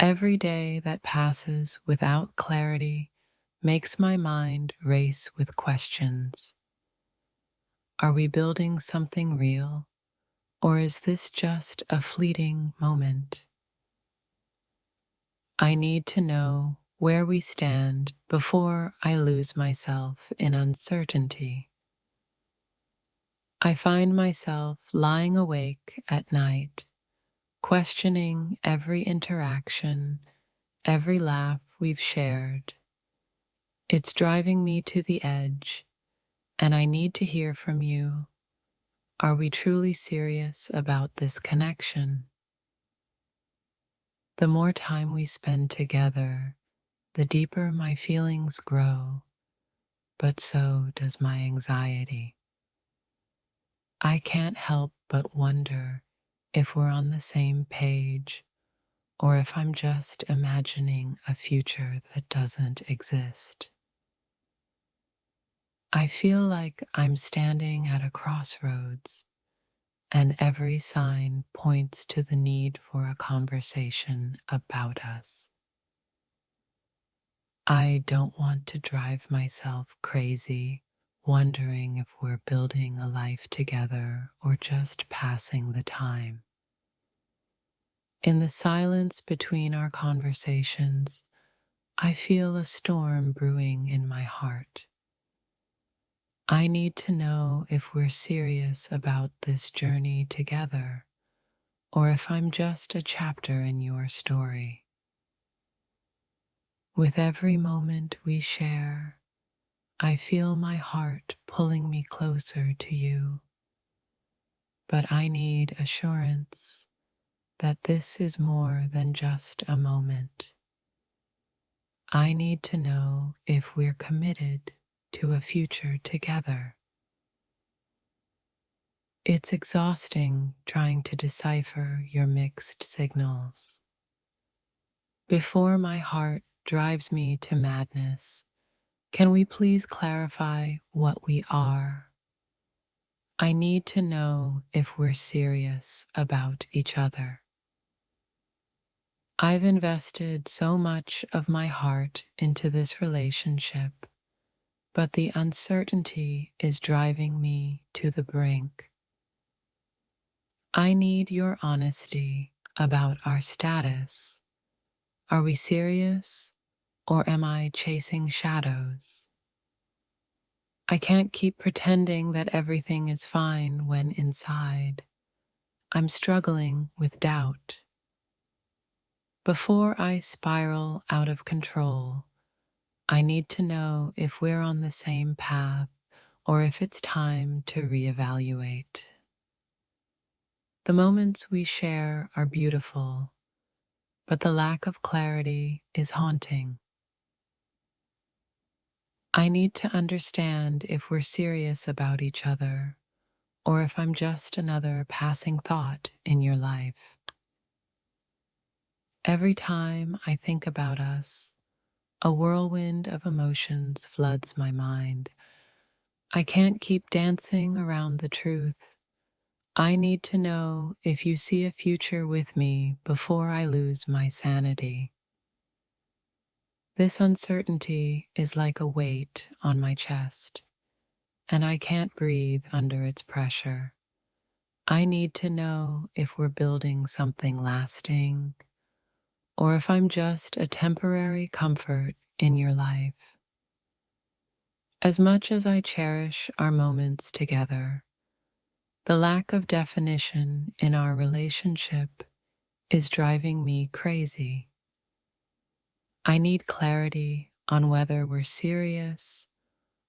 Every day that passes without clarity makes my mind race with questions. Are we building something real, or is this just a fleeting moment? I need to know where we stand before I lose myself in uncertainty. I find myself lying awake at night, questioning every interaction, every laugh we've shared. It's driving me to the edge, and I need to hear from you. Are we truly serious about this connection? The more time we spend together, the deeper my feelings grow, but so does my anxiety. I can't help but wonder if we're on the same page or if I'm just imagining a future that doesn't exist. I feel like I'm standing at a crossroads, and every sign points to the need for a conversation about us. I don't want to drive myself crazy, wondering if we're building a life together or just passing the time. In the silence between our conversations, I feel a storm brewing in my heart. I need to know if we're serious about this journey together, or if I'm just a chapter in your story. With every moment we share, I feel my heart pulling me closer to you, but I need assurance that this is more than just a moment. I need to know if we're committed to a future together. It's exhausting trying to decipher your mixed signals. Before my heart drives me to madness, can we please clarify what we are? I need to know if we're serious about each other. I've invested so much of my heart into this relationship, but the uncertainty is driving me to the brink. I need your honesty about our status. Are we serious, or am I chasing shadows? I can't keep pretending that everything is fine when inside I'm struggling with doubt. Before I spiral out of control, I need to know if we're on the same path or if it's time to reevaluate. The moments we share are beautiful, but the lack of clarity is haunting. I need to understand if we're serious about each other or if I'm just another passing thought in your life. Every time I think about us, a whirlwind of emotions floods my mind. I can't keep dancing around the truth. I need to know if you see a future with me before I lose my sanity. This uncertainty is like a weight on my chest, and I can't breathe under its pressure. I need to know if we're building something lasting, or if I'm just a temporary comfort in your life. As much as I cherish our moments together, the lack of definition in our relationship is driving me crazy. I need clarity on whether we're serious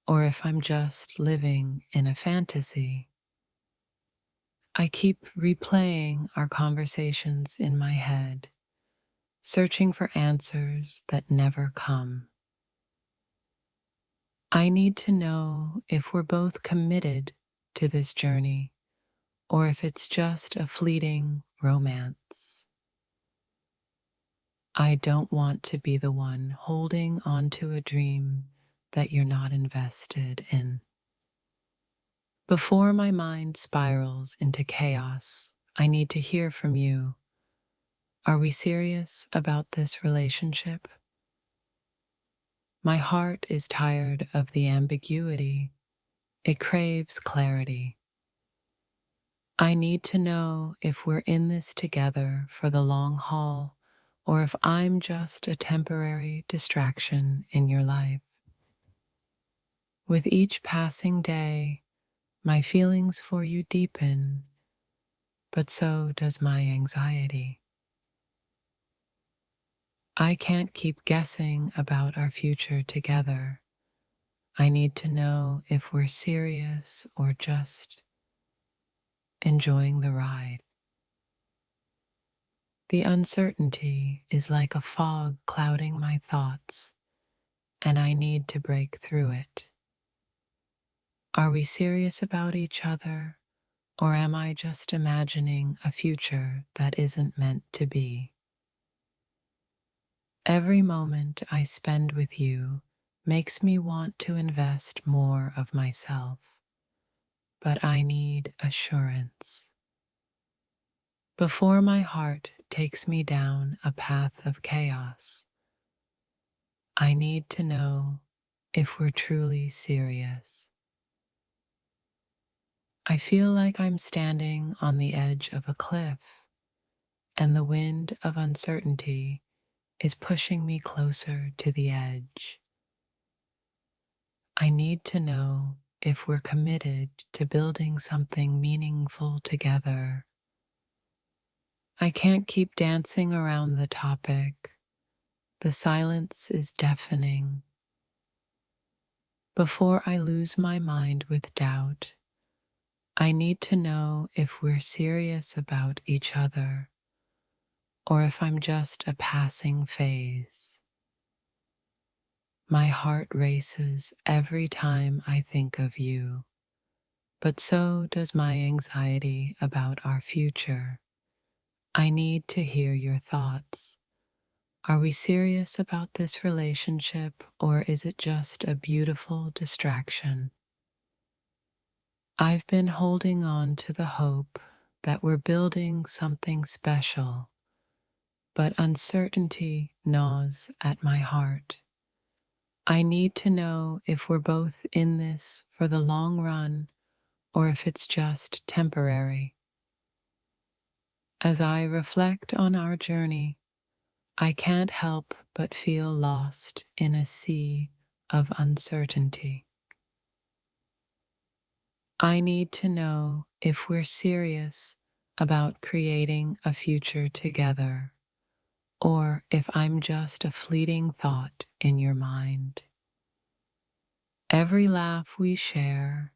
or if I'm just living in a fantasy. I keep replaying our conversations in my head, searching for answers that never come. I need to know if we're both committed to this journey or if it's just a fleeting romance. I don't want to be the one holding on to a dream that you're not invested in. Before my mind spirals into chaos, I need to hear from you. Are we serious about this relationship? My heart is tired of the ambiguity. It craves clarity. I need to know if we're in this together for the long haul or if I'm just a temporary distraction in your life. With each passing day, my feelings for you deepen, but so does my anxiety. I can't keep guessing about our future together. I need to know if we're serious or just enjoying the ride. The uncertainty is like a fog clouding my thoughts, and I need to break through it. Are we serious about each other, or am I just imagining a future that isn't meant to be? Every moment I spend with you makes me want to invest more of myself, but I need assurance. Before my heart takes me down a path of chaos, I need to know if we're truly serious. I feel like I'm standing on the edge of a cliff, and the wind of uncertainty is pushing me closer to the edge. I need to know if we're committed to building something meaningful together. I can't keep dancing around the topic. The silence is deafening. Before I lose my mind with doubt, I need to know if we're serious about each other or if I'm just a passing phase. My heart races every time I think of you, but so does my anxiety about our future. I need to hear your thoughts. Are we serious about this relationship, or is it just a beautiful distraction? I've been holding on to the hope that we're building something special, but uncertainty gnaws at my heart. I need to know if we're both in this for the long run or if it's just temporary. As I reflect on our journey, I can't help but feel lost in a sea of uncertainty. I need to know if we're serious about creating a future together, or if I'm just a fleeting thought in your mind. Every laugh we share,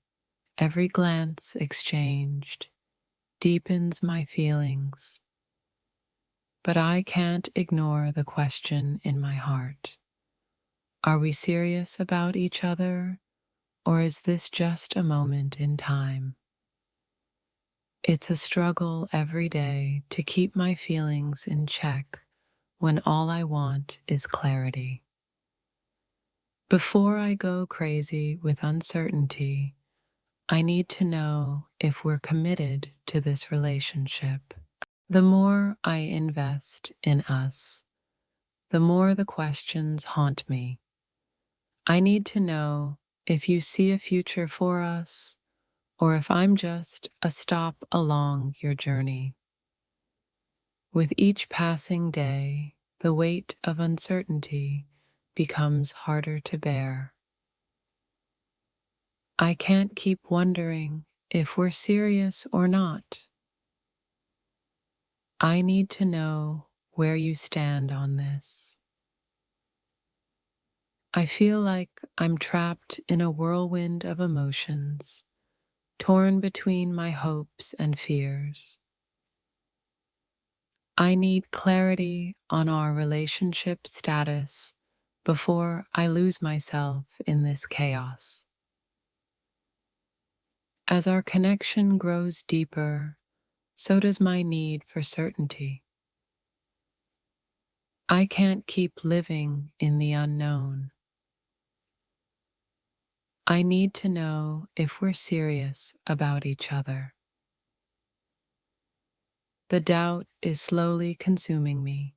every glance exchanged, deepens my feelings, but I can't ignore the question in my heart. Are we serious about each other, or is this just a moment in time? It's a struggle every day to keep my feelings in check when all I want is clarity. Before I go crazy with uncertainty, I need to know if we're committed to this relationship. The more I invest in us, the more the questions haunt me. I need to know if you see a future for us or if I'm just a stop along your journey. With each passing day, the weight of uncertainty becomes harder to bear. I can't keep wondering if we're serious or not. I need to know where you stand on this. I feel like I'm trapped in a whirlwind of emotions, torn between my hopes and fears. I need clarity on our relationship status before I lose myself in this chaos. As our connection grows deeper, so does my need for certainty. I can't keep living in the unknown. I need to know if we're serious about each other. The doubt is slowly consuming me,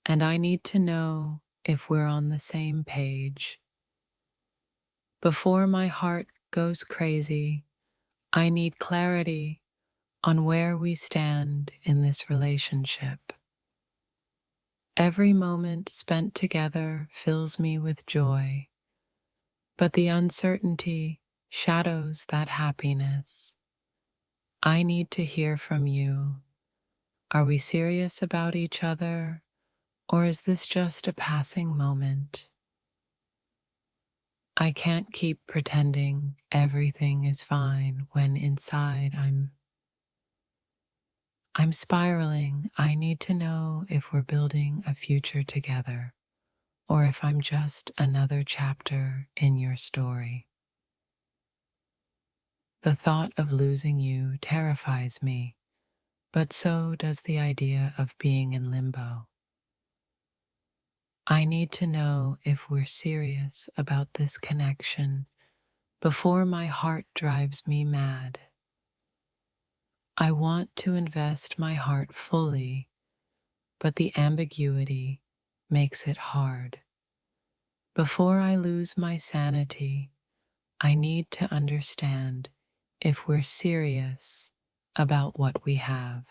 and I need to know if we're on the same page. Before my heart goes crazy, I need clarity on where we stand in this relationship. Every moment spent together fills me with joy, but the uncertainty shadows that happiness. I need to hear from you. Are we serious about each other, or is this just a passing moment? I can't keep pretending everything is fine when inside I'm spiraling. I need to know if we're building a future together or if I'm just another chapter in your story. The thought of losing you terrifies me, but so does the idea of being in limbo. I need to know if we're serious about this connection before my heart drives me mad. I want to invest my heart fully, but the ambiguity makes it hard. Before I lose my sanity, I need to understand if we're serious about what we have.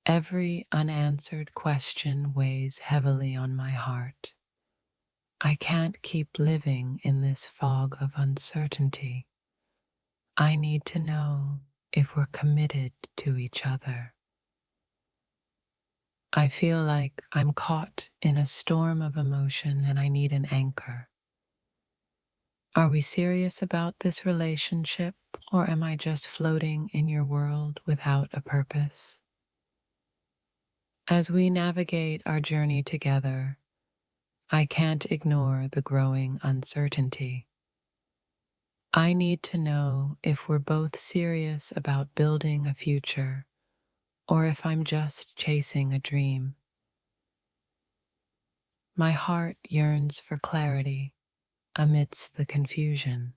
Every unanswered question weighs heavily on my heart. I can't keep living in this fog of uncertainty. I need to know if we're committed to each other. I feel like I'm caught in a storm of emotion and I need an anchor. Are we serious about this relationship, or am I just floating in your world without a purpose? As we navigate our journey together, I can't ignore the growing uncertainty. I need to know if we're both serious about building a future, or if I'm just chasing a dream. My heart yearns for clarity amidst the confusion.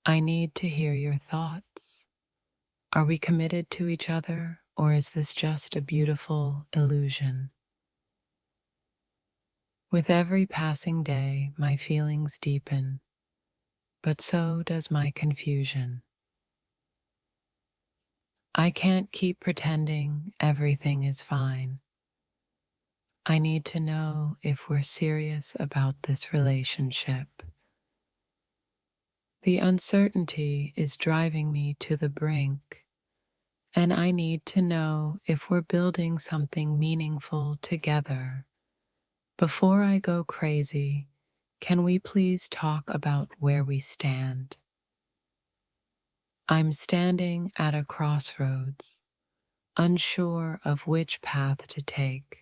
I need to hear your thoughts. Are we committed to each other, or is this just a beautiful illusion? With every passing day, my feelings deepen, but so does my confusion. I can't keep pretending everything is fine. I need to know if we're serious about this relationship. The uncertainty is driving me to the brink, and I need to know if we're building something meaningful together. Before I go crazy, can we please talk about where we stand? I'm standing at a crossroads, unsure of which path to take.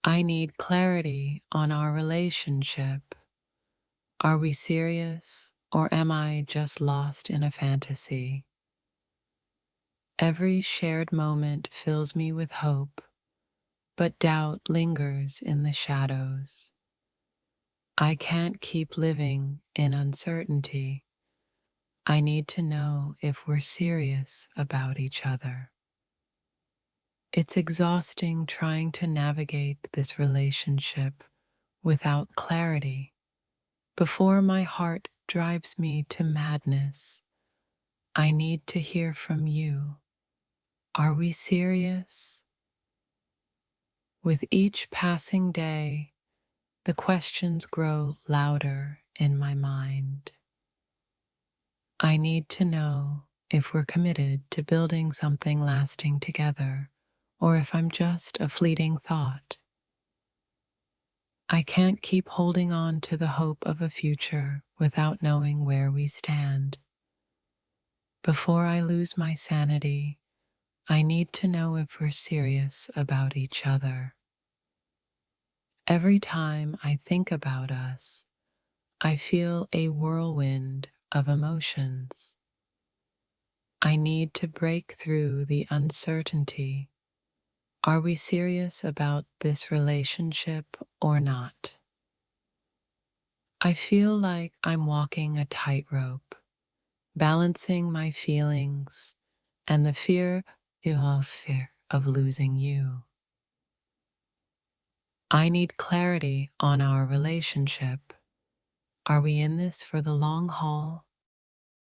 I need clarity on our relationship. Are we serious, or am I just lost in a fantasy? Every shared moment fills me with hope, but doubt lingers in the shadows. I can't keep living in uncertainty. I need to know if we're serious about each other. It's exhausting trying to navigate this relationship without clarity. Before my heart drives me to madness, I need to hear from you. Are we serious? With each passing day, the questions grow louder in my mind. I need to know if we're committed to building something lasting together, or if I'm just a fleeting thought. I can't keep holding on to the hope of a future without knowing where we stand. Before I lose my sanity, I need to know if we're serious about each other. Every time I think about us, I feel a whirlwind of emotions. I need to break through the uncertainty. Are we serious about this relationship or not? I feel like I'm walking a tightrope, balancing my feelings and the fear of losing you. I need clarity on our relationship. Are we in this for the long haul?